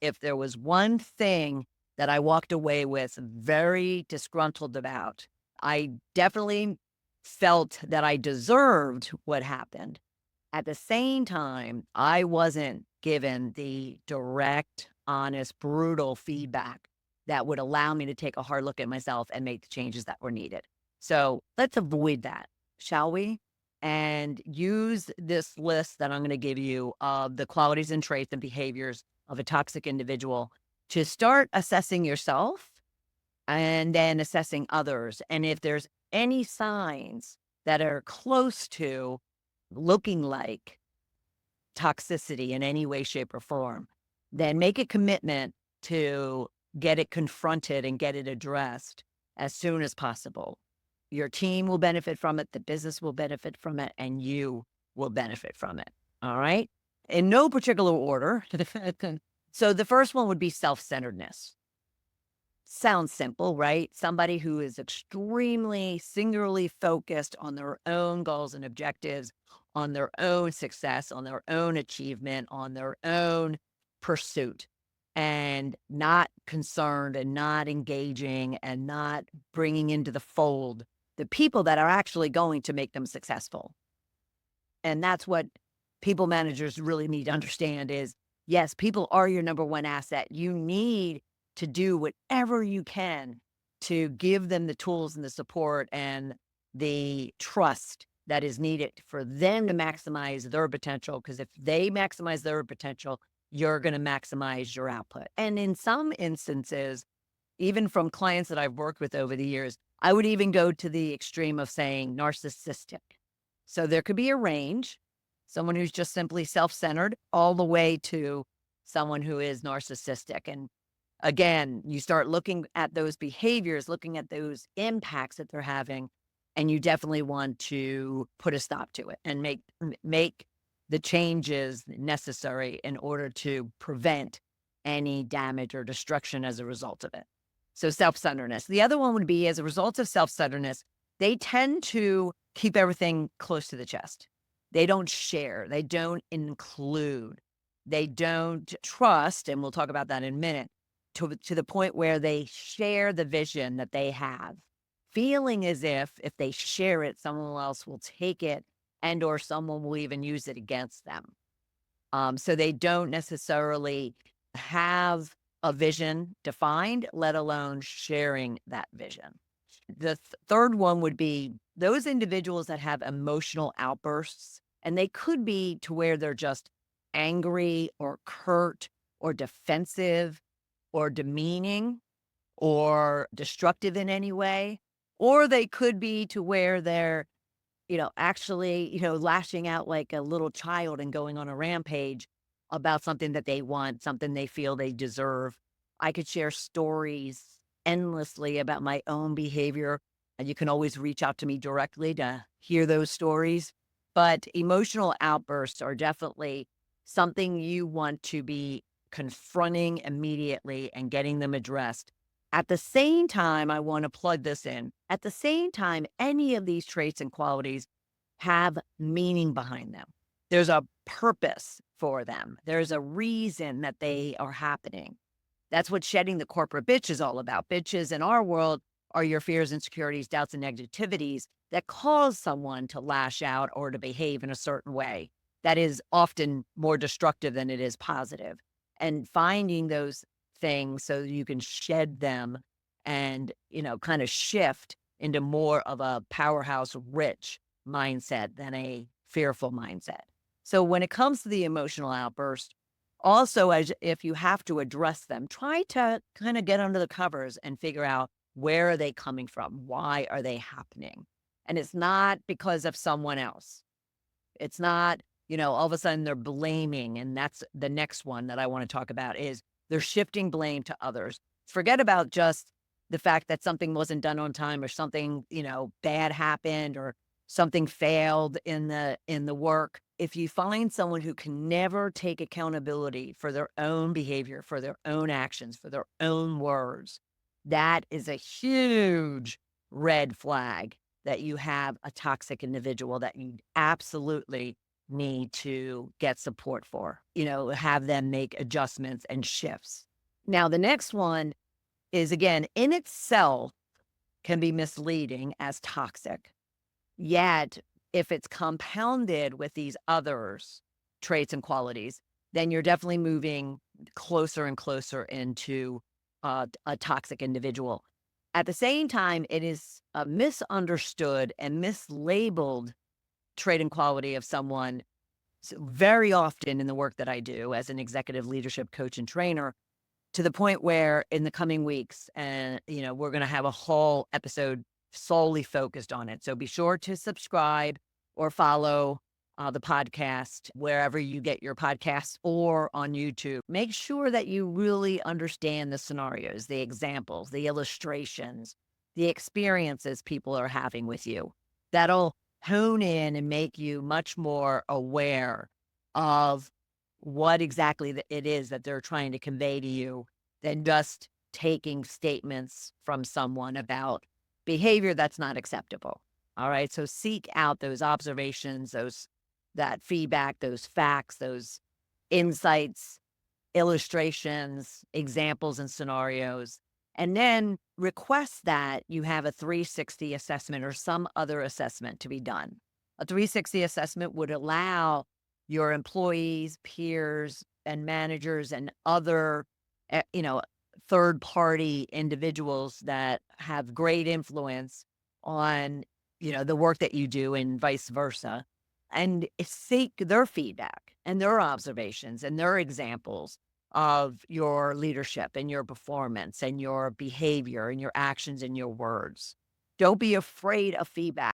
if there was one thing that I walked away with very disgruntled about, I definitely felt that I deserved what happened. At the same time, I wasn't given the direct, honest, brutal feedback that would allow me to take a hard look at myself and make the changes that were needed. So let's avoid that, shall we? And use this list that I'm going to give you of the qualities and traits and behaviors of a toxic individual to start assessing yourself and then assessing others. And if there's any signs that are close to looking like toxicity in any way, shape, or form, then make a commitment to get it confronted and get it addressed as soon as possible. Your team will benefit from it, the business will benefit from it, and you will benefit from it. All right. In no particular order. So the first one would be self centeredness. Sounds simple, right? Somebody who is extremely singularly focused on their own goals and objectives, on their own success, on their own achievement, on their own pursuit, and not concerned and not engaging and not bringing into the fold the people that are actually going to make them successful. And that's what people managers really need to understand is, yes, people are your number one asset. You need to do whatever you can to give them the tools and the support and the trust that is needed for them to maximize their potential. Because if they maximize their potential, you're going to maximize your output. And in some instances, even from clients that I've worked with over the years, I would even go to the extreme of saying narcissistic. So there could be a range, someone who's just simply self-centered, all the way to someone who is narcissistic. And again, you start looking at those behaviors, looking at those impacts that they're having, and you definitely want to put a stop to it and make the changes necessary in order to prevent any damage or destruction as a result of it. So self-centeredness. The other one would be as a result of self-centeredness, they tend to keep everything close to the chest. They don't share. They don't include. They don't trust, and we'll talk about that in a minute, to the point where they share the vision that they have, feeling as if they share it, someone else will take it and or someone will even use it against them. So they don't necessarily have a vision defined, let alone sharing that vision. The third one would be those individuals that have emotional outbursts, and they could be to where they're just angry or curt or defensive or demeaning or destructive in any way, or they could be to where they're, actually, lashing out like a little child and going on a rampage about something that they want, something they feel they deserve. I could share stories endlessly about my own behavior, and you can always reach out to me directly to hear those stories. But emotional outbursts are definitely something you want to be confronting immediately and getting them addressed. At the same time, I want to plug this in. At the same time, any of these traits and qualities have meaning behind them. There's a purpose for them. There's a reason that they are happening. That's what shedding the corporate bitch is all about. Bitches in our world are your fears, insecurities, doubts, and negativities that cause someone to lash out or to behave in a certain way that is often more destructive than it is positive. And finding those things so you can shed them and, kind of shift into more of a powerhouse rich mindset than a fearful mindset. So when it comes to the emotional outburst, also, as if you have to address them, try to kind of get under the covers and figure out where are they coming from? Why are they happening? And it's not because of someone else. It's not, all of a sudden they're blaming. And that's the next one that I want to talk about is they're shifting blame to others. Forget about just the fact that something wasn't done on time or something, bad happened or something failed in the work. If you find someone who can never take accountability for their own behavior, for their own actions, for their own words, that is a huge red flag that you have a toxic individual that you absolutely need to get support for, have them make adjustments and shifts. Now, the next one is, again, in itself can be misleading as toxic. Yet, if it's compounded with these others traits and qualities, then you're definitely moving closer and closer into a toxic individual. At the same time, it is a misunderstood and mislabeled trait and quality of someone. So very often in the work that I do as an executive leadership coach and trainer, to the point where in the coming weeks, and we're going to have a whole episode solely focused on it. So be sure to subscribe or follow the podcast wherever you get your podcasts or on YouTube. Make sure that you really understand the scenarios, the examples, the illustrations, the experiences people are having with you. That'll hone in and make you much more aware of what exactly it is that they're trying to convey to you than just taking statements from someone about behavior that's not acceptable. All right. So seek out those observations, that feedback, those facts, those insights, illustrations, examples, and scenarios. And then request that you have a 360 assessment or some other assessment to be done. A 360 assessment would allow your employees, peers, and managers and other, third party individuals that have great influence on, the work that you do and vice versa, and seek their feedback and their observations and their examples of your leadership and your performance and your behavior and your actions and your words. Don't be afraid of feedback.